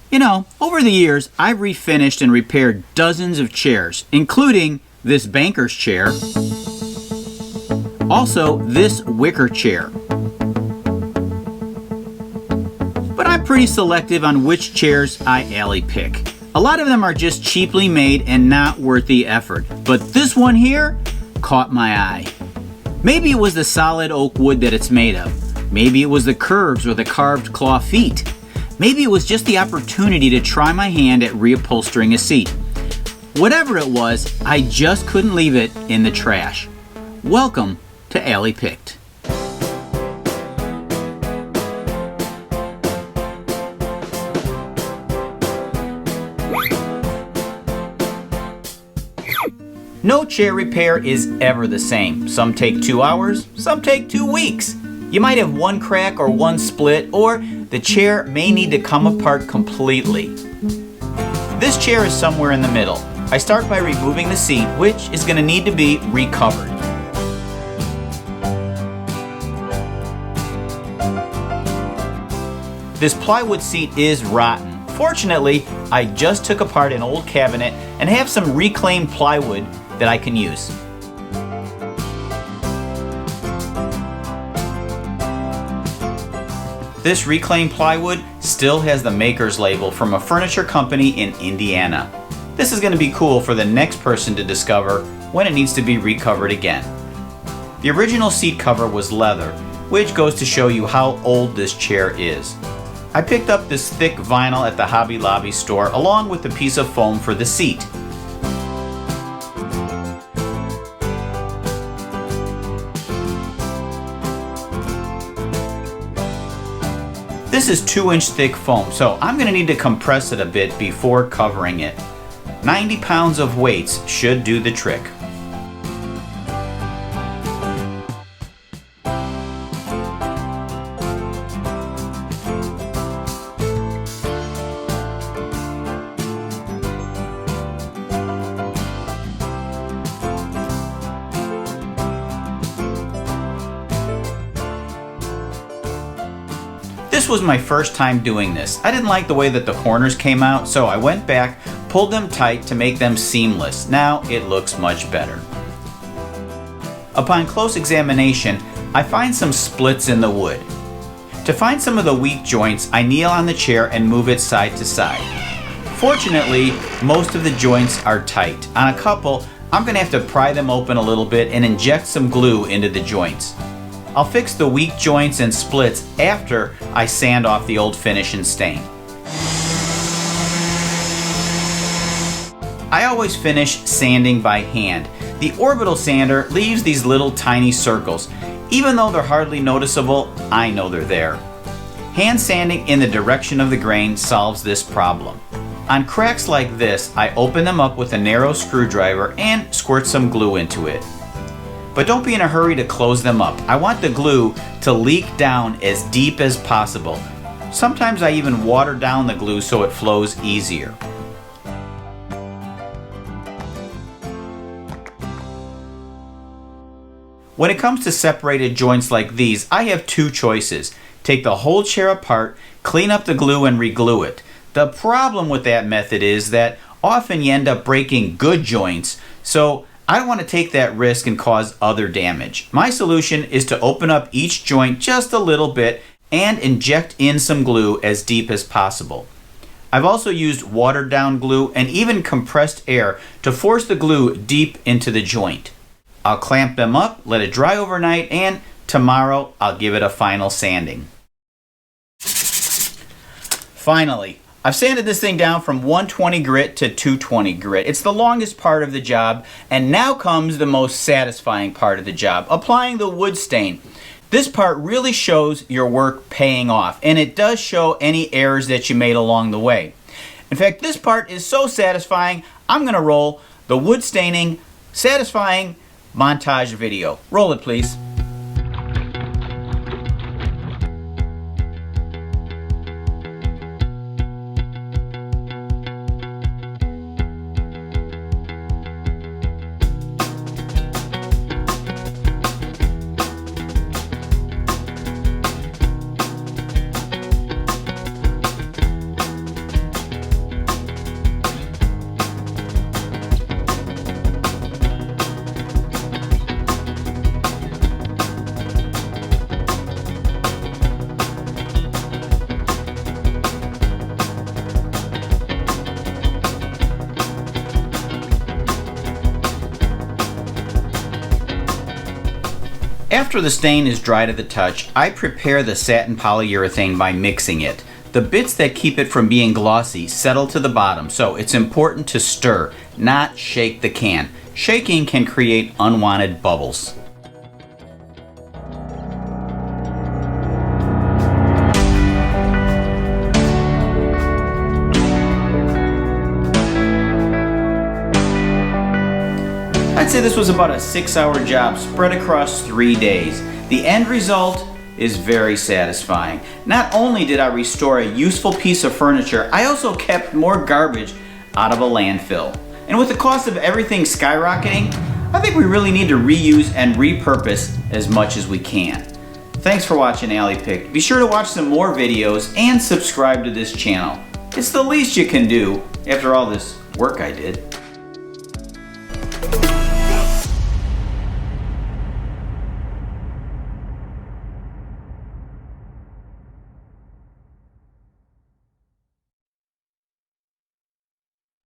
You know, over the years, I've refinished and repaired dozens of chairs, including this banker's chair, also this wicker chair. But I'm pretty selective on which chairs I alley pick. A lot of them are just cheaply made and not worth the effort, but this one here caught my eye. Maybe it was the solid oak wood that it's made of. Maybe it was the curves or the carved claw feet. Maybe it was just the opportunity to try my hand at reupholstering a seat. Whatever it was, I just couldn't leave it in the trash. Welcome to Alley Picked. No chair repair is ever the same. Some take 2 hours, some take 2 weeks. You might have one crack or one split, or the chair may need to come apart completely. This chair is somewhere in the middle. I start by removing the seat, which is going to need to be recovered. This plywood seat is rotten. Fortunately, I just took apart an old cabinet and have some reclaimed plywood that I can use. This reclaimed plywood still has the maker's label from a furniture company in Indiana. This is going to be cool for the next person to discover when it needs to be recovered again. The original seat cover was leather, which goes to show you how old this chair is. I picked up this thick vinyl at the Hobby Lobby store along with a piece of foam for the seat. This is 2-inch thick foam, so I'm going to need to compress it a bit before covering it. 90 pounds of weights should do the trick. This was my first time doing this. I didn't like the way that the corners came out, so I went back, pulled them tight to make them seamless. Now it looks much better. Upon close examination, I find some splits in the wood. To find some of the weak joints, I kneel on the chair and move it side to side. Fortunately, most of the joints are tight. On a couple, I'm going to have to pry them open a little bit and inject some glue into the joints. I'll fix the weak joints and splits after I sand off the old finish and stain. I always finish sanding by hand. The orbital sander leaves these little tiny circles. Even though they're hardly noticeable, I know they're there. Hand sanding in the direction of the grain solves this problem. On cracks like this, I open them up with a narrow screwdriver and squirt some glue into it. But don't be in a hurry to close them up. I want the glue to leak down as deep as possible. Sometimes I even water down the glue so it flows easier. When it comes to separated joints like these, I have 2 choices. Take the whole chair apart, clean up the glue and reglue it. The problem with that method is that often you end up breaking good joints, so I don't want to take that risk and cause other damage. My solution is to open up each joint just a little bit and inject in some glue as deep as possible. I've also used watered down glue and even compressed air to force the glue deep into the joint. I'll clamp them up, let it dry overnight, and tomorrow I'll give it a final sanding. Finally, I've sanded this thing down from 120 grit to 220 grit. It's the longest part of the job, and now comes the most satisfying part of the job, applying the wood stain. This part really shows your work paying off, and it does show any errors that you made along the way. In fact, this part is so satisfying, I'm going to roll the wood staining satisfying montage video. Roll it, please. After the stain is dry to the touch, I prepare the satin polyurethane by mixing it. The bits that keep it from being glossy settle to the bottom, so it's important to stir, not shake the can. Shaking can create unwanted bubbles. I'd say this was about a 6-hour job spread across 3 days. The end result is very satisfying. Not only did I restore a useful piece of furniture, I also kept more garbage out of a landfill. And with the cost of everything skyrocketing, I think we really need to reuse and repurpose as much as we can. Thanks for watching Alley Pick. Be sure to watch some more videos and subscribe to this channel. It's the least you can do after all this work I did.